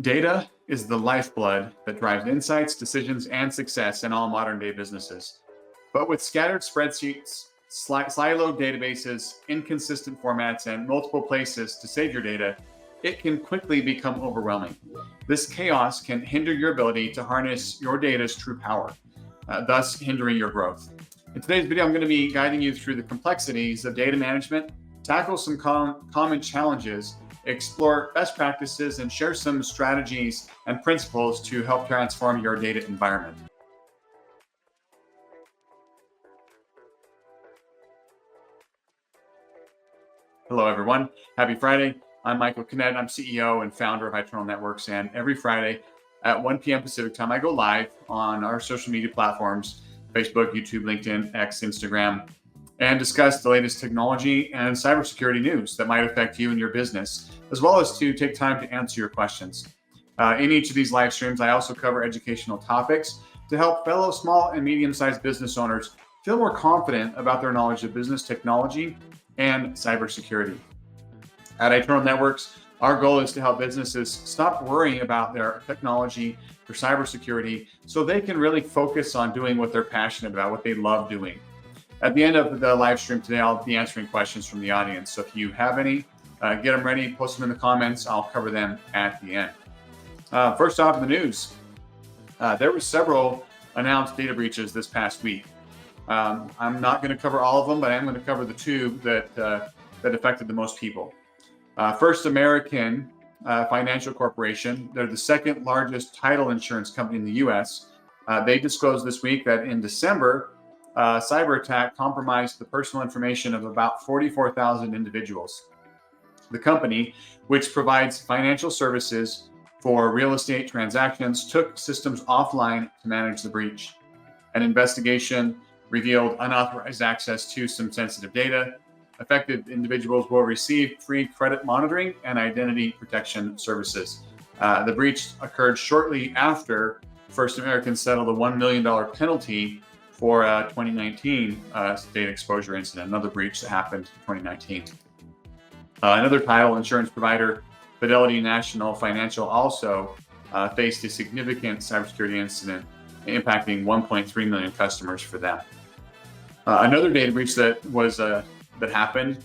Data is the lifeblood that drives insights, decisions, and success in all modern day businesses. But with scattered spreadsheets, siloed databases, inconsistent formats, and multiple places to save your data, it can quickly become overwhelming. This chaos can hinder your ability to harness your data's true power, thus hindering your growth. In today's video, I'm going to be guiding you through the complexities of data management, tackle some common challenges, explore best practices, and share some strategies and principles to help transform your data environment. Hello, everyone. Happy Friday. I'm Michael Kinnett. I'm CEO and founder of Eternal Networks. And every Friday at 1 p.m. Pacific time, I go live on our social media platforms, Facebook, YouTube, LinkedIn, X, Instagram, and discuss the latest technology and cybersecurity news that might affect you and your business, as well as to take time to answer your questions. In each of these live streams, I also cover educational topics to help fellow small and medium-sized business owners feel more confident about their knowledge of business technology and cybersecurity. At Eternal Networks, our goal is to help businesses stop worrying about their technology, their cybersecurity, so they can really focus on doing what they're passionate about, what they love doing. At the end of the live stream today, I'll be answering questions from the audience. So if you have any, get them ready, post them in the comments. I'll cover them at the end. First off in the news, there were several announced data breaches this past week. I'm not going to cover all of them, but I am going to cover the two that affected the most people. First American Financial Corporation. They're the second largest title insurance company in the U.S. They disclosed this week that in December, a cyber attack compromised the personal information of about 44,000 individuals. The company, which provides financial services for real estate transactions, took systems offline to manage the breach. An investigation revealed unauthorized access to some sensitive data. Affected individuals will receive free credit monitoring and identity protection services. The breach occurred shortly after First American settled a $1 million penalty for a 2019 data exposure incident, another breach that happened in 2019. Another title insurance provider, Fidelity National Financial, also faced a significant cybersecurity incident impacting 1.3 million customers for them. Another data breach that happened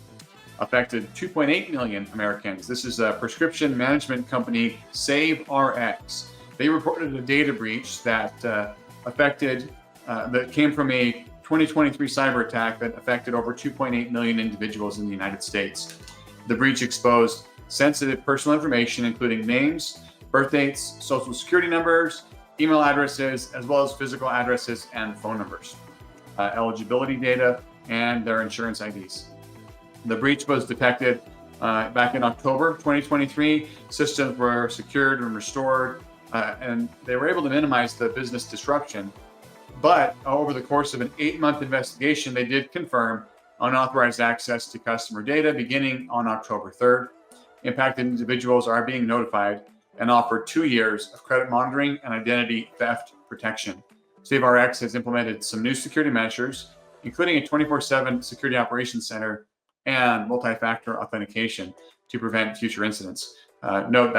affected 2.8 million Americans. This is a prescription management company, SaveRx. They reported a data breach that came from a 2023 cyber attack that affected over 2.8 million individuals in the United States. The breach exposed sensitive personal information, including names, birth dates, social security numbers, email addresses, as well as physical addresses and phone numbers, eligibility data, and their insurance IDs. The breach was detected back in October 2023. Systems were secured and restored, and they were able to minimize the business disruption. But over the course of an 8-month investigation, they did confirm unauthorized access to customer data beginning on October 3rd. Impacted individuals are being notified and offered 2 years of credit monitoring and identity theft protection. SaveRx has implemented some new security measures, including a 24/7 security operations center and multi-factor authentication to prevent future incidents. Note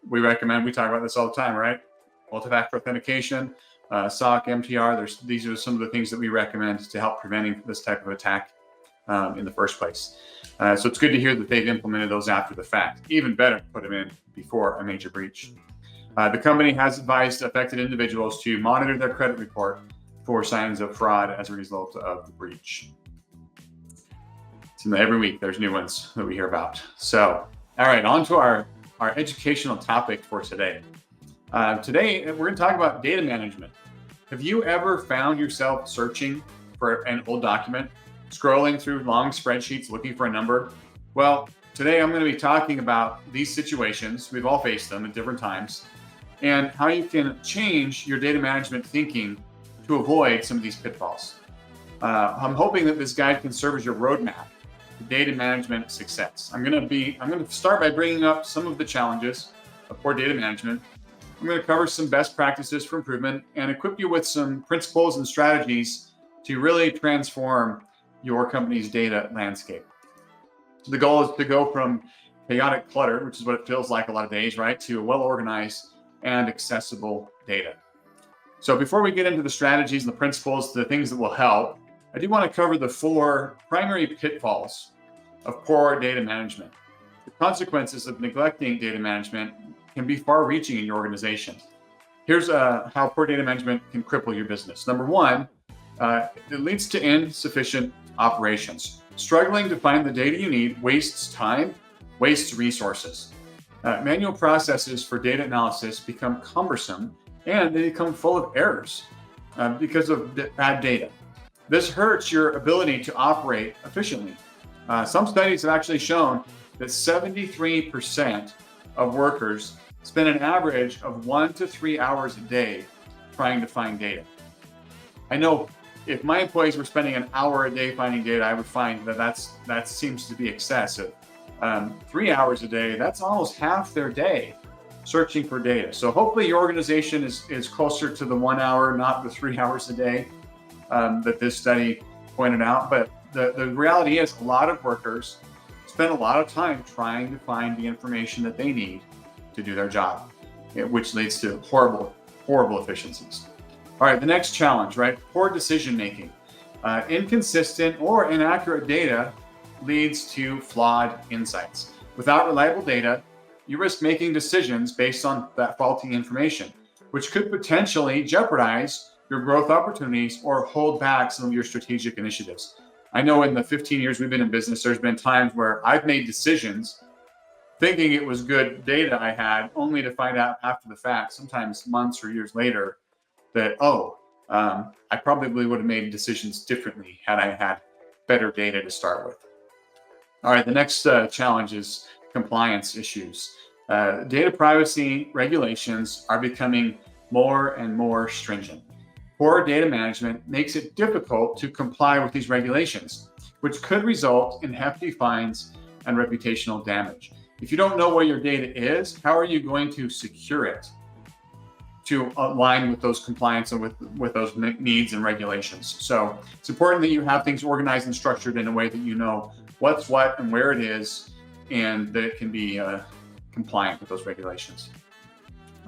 we recommend, we talk about this all the time, right? Multi-factor authentication, SOC, MTR, these are some of the things that we recommend to help preventing this type of attack in the first place. So it's good to hear that they've implemented those after the fact. Even better to put them in before a major breach. The company has advised affected individuals to monitor their credit report for signs of fraud as a result of the breach. So every week there's new ones that we hear about. So, all right, on to our educational topic for today. Today, we're going to talk about data management. Have you ever found yourself searching for an old document, scrolling through long spreadsheets looking for a number? Well, today I'm going to be talking about these situations. We've all faced them at different times, and how you can change your data management thinking to avoid some of these pitfalls. I'm hoping that this guide can serve as your roadmap to data management success. I'm going to start by bringing up some of the challenges of poor data management. I'm going to cover some best practices for improvement and equip you with some principles and strategies to really transform your company's data landscape. The goal is to go from chaotic clutter, which is what it feels like a lot of days, right, to well-organized and accessible data. So before we get into the strategies and the principles, the things that will help, I do want to cover the 4 primary pitfalls of poor data management. The consequences of neglecting data management can be far-reaching in your organization. Here's how poor data management can cripple your business. Number 1, it leads to insufficient operations. Struggling to find the data you need wastes time, wastes resources. Manual processes for data analysis become cumbersome and they become full of errors because of bad data. This hurts your ability to operate efficiently. Some studies have actually shown that 73% of workers spend an average of 1 to 3 hours a day trying to find data. I know if my employees were spending an hour a day finding data, I would find that seems to be excessive. 3 hours a day, that's almost half their day searching for data. So hopefully your organization is closer to the 1 hour, not the 3 hours a day that this study pointed out. But the reality is a lot of workers spend a lot of time trying to find the information that they need to do their job, which leads to horrible efficiencies. All right, the next challenge, right? Poor decision making. Inconsistent or inaccurate data leads to flawed insights. Without reliable data, you risk making decisions based on that faulty information, which could potentially jeopardize your growth opportunities or hold back some of your strategic initiatives. I know in the 15 years we've been in business, there's been times where I've made decisions thinking it was good data I had, only to find out after the fact, sometimes months or years later, that, I probably would have made decisions differently had I had better data to start with. All right, the next challenge is compliance issues. Data privacy regulations are becoming more and more stringent. Poor data management makes it difficult to comply with these regulations, which could result in hefty fines and reputational damage. If you don't know where your data is, how are you going to secure it to align with those compliance and with those needs and regulations? So it's important that you have things organized and structured in a way that you know what's what and where it is, and that it can be compliant with those regulations.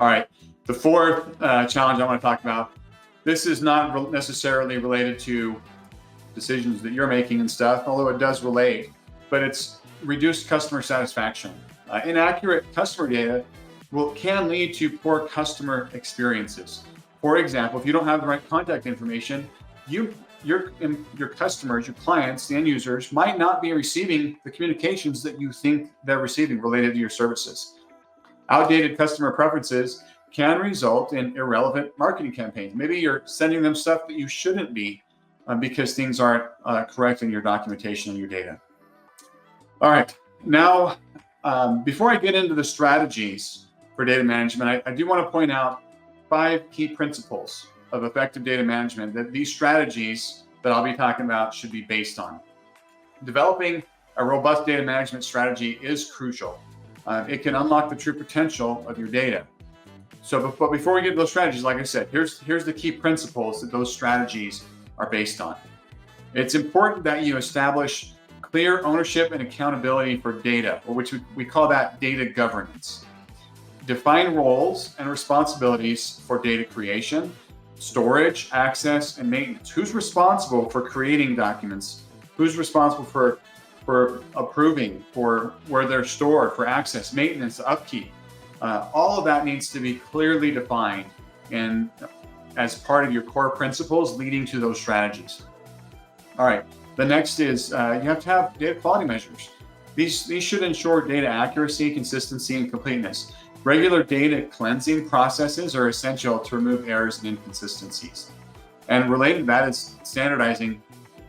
All right, the 4th challenge I want to talk about, this is not necessarily related to decisions that you're making and stuff, although it does relate, but it's reduced customer satisfaction. Inaccurate customer data can lead to poor customer experiences. For example, if you don't have the right contact information, your customers, your clients, the end users might not be receiving the communications that you think they're receiving related to your services. Outdated customer preferences can result in irrelevant marketing campaigns. Maybe you're sending them stuff that you shouldn't be because things aren't correct in your documentation and your data. All right, now before I get into the strategies for data management, I do want to point out 5 key principles of effective data management that these strategies that I'll be talking about should be based on. Developing a robust data management strategy is crucial. It can unlock the true potential of your data. But before we get to those strategies, like I said, here's the key principles that those strategies are based on. It's important that you establish clear ownership and accountability for data, or which we call that data governance. Define roles and responsibilities for data creation, storage, access, and maintenance. Who's responsible for creating documents? Who's responsible for approving, for where they're stored, for access, maintenance, upkeep? All of that needs to be clearly defined and as part of your core principles leading to those strategies. All right, the next is you have to have data quality measures. These should ensure data accuracy, consistency, and completeness. Regular data cleansing processes are essential to remove errors and inconsistencies. And related to that is standardizing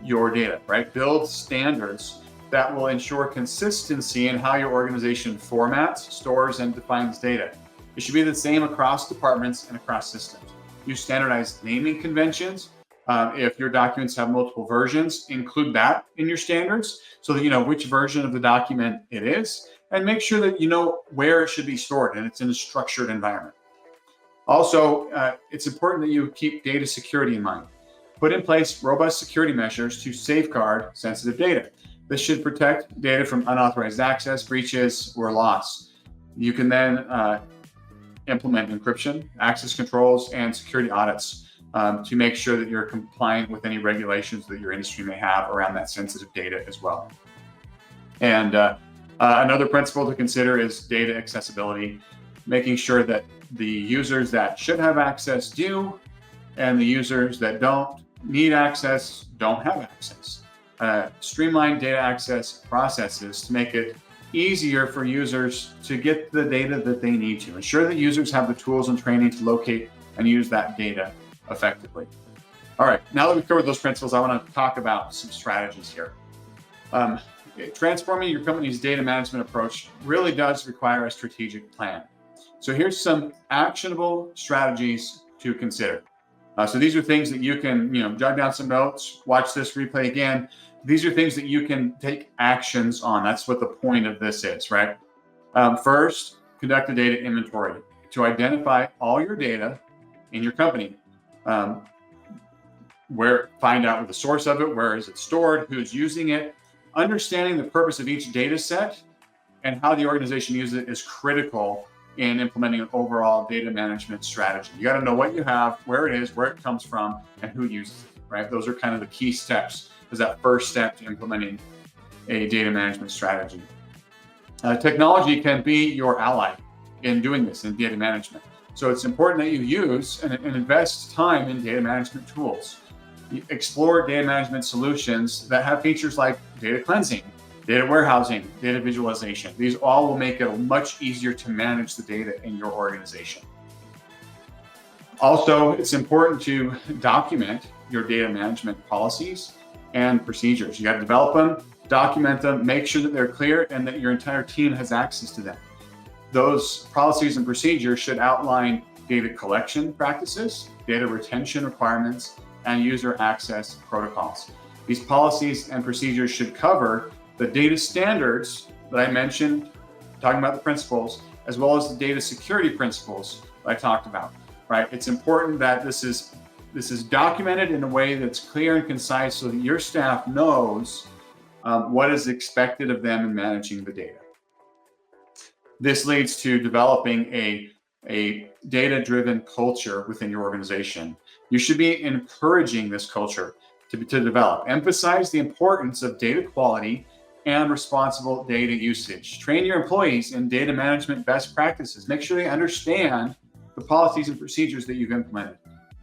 your data, right? Build standards that will ensure consistency in how your organization formats, stores, and defines data. It should be the same across departments and across systems. Use standardized naming conventions. If your documents have multiple versions, include that in your standards so that you know which version of the document it is, and make sure that you know where it should be stored and it's in a structured environment. Also, it's important that you keep data security in mind. Put in place robust security measures to safeguard sensitive data. This should protect data from unauthorized access, breaches, or loss. You can then implement encryption, access controls, and security audits to make sure that you're compliant with any regulations that your industry may have around that sensitive data as well. And another principle to consider is data accessibility, making sure that the users that should have access do, and the users that don't need access don't have access. Streamline data access processes to make it easier for users to get the data that they need to. Ensure that users have the tools and training to locate and use that data effectively. All right, now that we've covered those principles, I want to talk about some strategies here. Transforming your company's data management approach really does require a strategic plan. So here's some actionable strategies to consider. So these are things that you can, jot down some notes, watch this replay again. These are things that you can take actions on. That's what the point of this is, right? First, conduct a data inventory to identify all your data in your company. Find out the source of it, where is it stored, who's using it. Understanding the purpose of each data set and how the organization uses it is critical in implementing an overall data management strategy. You got to know what you have, where it is, where it comes from, and who uses it, right? Those are kind of the key steps, is that first step to implementing a data management strategy. Technology can be your ally in doing this, in data management. So it's important that you use and invest time in data management tools. Explore data management solutions that have features like data cleansing, data warehousing, data visualization. These all will make it much easier to manage the data in your organization. Also, it's important to document your data management policies and procedures. You got to develop them, document them, make sure that they're clear and that your entire team has access to them. Those policies and procedures should outline data collection practices, data retention requirements, and user access protocols. These policies and procedures should cover the data standards that I mentioned, talking about the principles, as well as the data security principles that I talked about, right? It's important that this is documented in a way that's clear and concise so that your staff knows what is expected of them in managing the data. This leads to developing a data-driven culture within your organization. You should be encouraging this culture to develop. Emphasize the importance of data quality and responsible data usage. Train your employees in data management best practices. Make sure they understand the policies and procedures that you've implemented.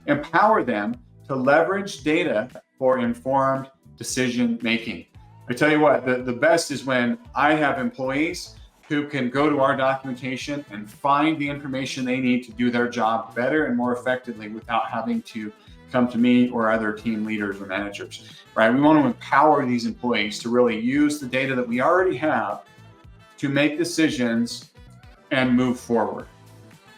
Empower them to leverage data for informed decision making. I tell you what, the best is when I have employees who can go to our documentation and find the information they need to do their job better and more effectively without having to come to me or other team leaders or managers, right? We want to empower these employees to really use the data that we already have to make decisions and move forward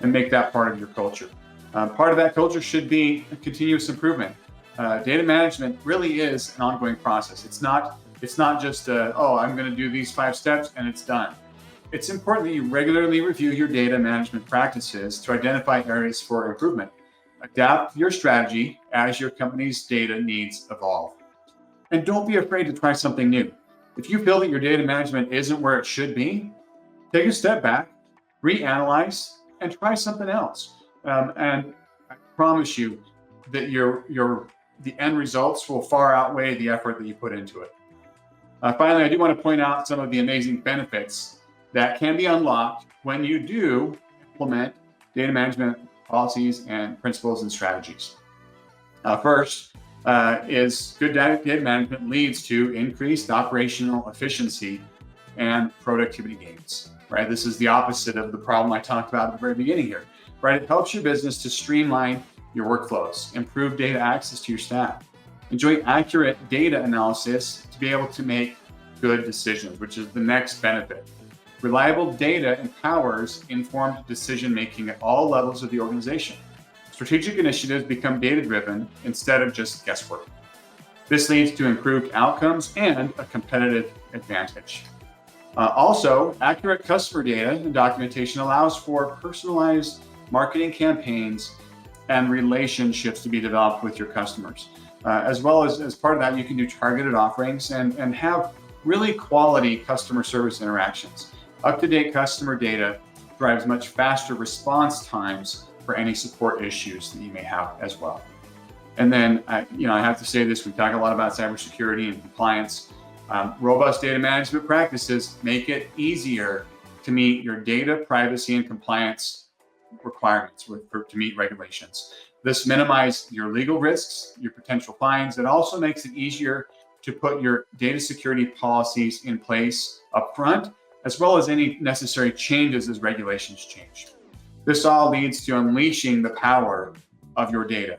and make that part of your culture. Part of that culture should be continuous improvement. Data management really is an ongoing process. It's not just, I'm going to do these 5 steps and it's done. It's important that you regularly review your data management practices to identify areas for improvement. Adapt your strategy as your company's data needs evolve. And don't be afraid to try something new. If you feel that your data management isn't where it should be, take a step back, reanalyze, and try something else. And I promise you that the end results will far outweigh the effort that you put into it. Finally, I do want to point out some of the amazing benefits that can be unlocked when you do implement data management policies and principles and strategies. First is good data management leads to increased operational efficiency and productivity gains, right? This is the opposite of the problem I talked about at the very beginning here, right? It helps your business to streamline your workflows, improve data access to your staff, enjoy accurate data analysis to be able to make good decisions, which is the next benefit. Reliable data empowers informed decision-making at all levels of the organization. Strategic initiatives become data-driven instead of just guesswork. This leads to improved outcomes and a competitive advantage. Also, accurate customer data and documentation allows for personalized marketing campaigns and relationships to be developed with your customers. As well as part of that, you can do targeted offerings and have really quality customer service interactions. Up-to-date customer data drives much faster response times for any support issues that you may have as well. And then, I have to say this, we talk a lot about cybersecurity and compliance. Robust data management practices make it easier to meet your data privacy and compliance requirements to meet regulations. This minimizes your legal risks, your potential fines. It also makes it easier to put your data security policies in place up front, as well as any necessary changes as regulations change. This all leads to unleashing the power of your data.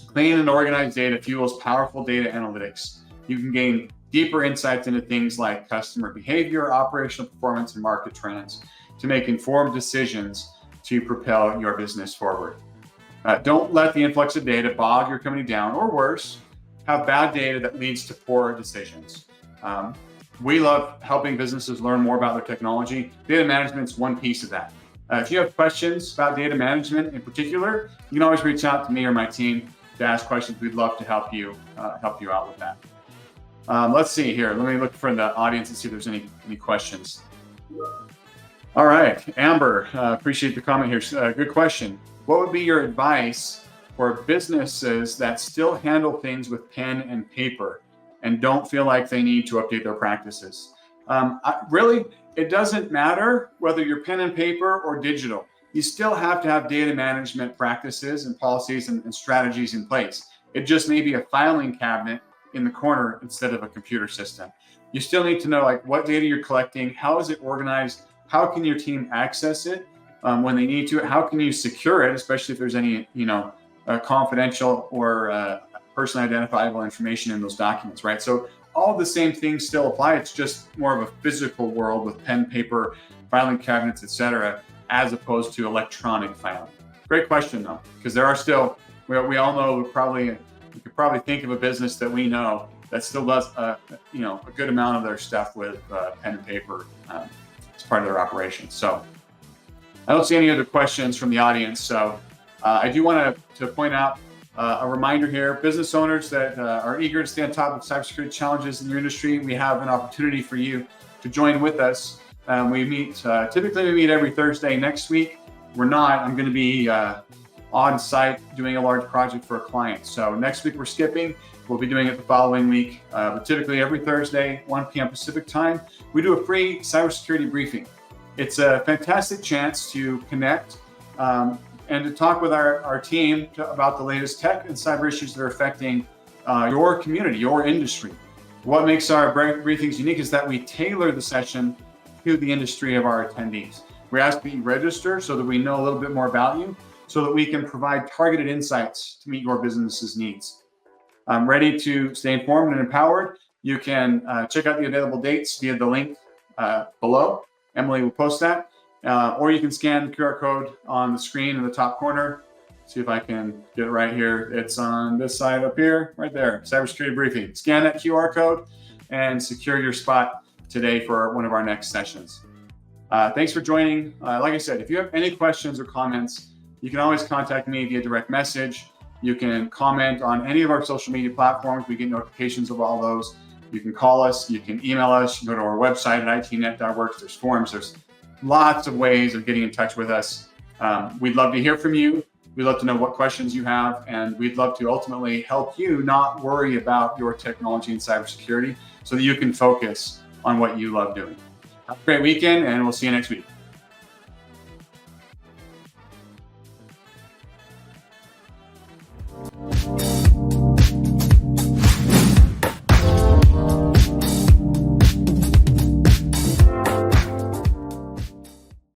Clean and organized data fuels powerful data analytics. You can gain deeper insights into things like customer behavior, operational performance, and market trends to make informed decisions to propel your business forward. Don't let the influx of data bog your company down, or worse, have bad data that leads to poor decisions. We love helping businesses learn more about their technology. Data management is one piece of that. If you have questions about data management in particular, you can always reach out to me or my team to ask questions. We'd love to help you out with that. Let's see here. Let me look for the audience and see if there's any questions. All right, Amber, appreciate the comment here. Good question. What would be your advice for businesses that still handle things with pen and paper and don't feel like they need to update their practices? Really, it doesn't matter whether you're pen and paper or digital. You still have to have data management practices and policies and strategies in place. It just may be a filing cabinet in the corner instead of a computer system. You still need to know what data you're collecting, how is it organized, how can your team access it when they need to, how can you secure it, especially if there's any confidential or personally identifiable information in those documents, right? So all the same things still apply. It's just more of a physical world with pen, paper, filing cabinets, etc., as opposed to electronic filing. Great question though, because there are still, we all know, we could probably think of a business that we know that still does a good amount of their stuff with pen and paper as part of their operations. So I don't see any other questions from the audience. So I do want to point out a reminder here, business owners that are eager to stay on top of cybersecurity challenges in your industry, we have an opportunity for you to join with us. We meet, typically we meet every Thursday. Next week, we're not. I'm going to be on site doing a large project for a client. So next week we're skipping. We'll be doing it the following week. But typically every Thursday, 1 p.m. Pacific time, we do a free cybersecurity briefing. It's a fantastic chance to connect and to talk with our team about the latest tech and cyber issues that are affecting your community, your industry. What makes our briefings unique is that we tailor the session to the industry of our attendees. We ask that you register so that we know a little bit more about you, so that we can provide targeted insights to meet your business's needs. I'm ready to stay informed and empowered. You can check out the available dates via the link below. Emily will post that. Or you can scan the QR code on the screen in the top corner. See if I can get it right here. It's on this side up here, right there, cybersecurity briefing. Scan that QR code and secure your spot today for one of our next sessions. Thanks for joining. Like I said, if you have any questions or comments, you can always contact me via direct message. You can comment on any of our social media platforms. We get notifications of all those. You can call us, you can email us, you can go to our website at itnet.works. There's forums, there's lots of ways of getting in touch with us. We'd love to hear from you. We'd love to know what questions you have, and we'd love to ultimately help you not worry about your technology and cybersecurity so that you can focus on what you love doing. Have a great weekend, and we'll see you next week.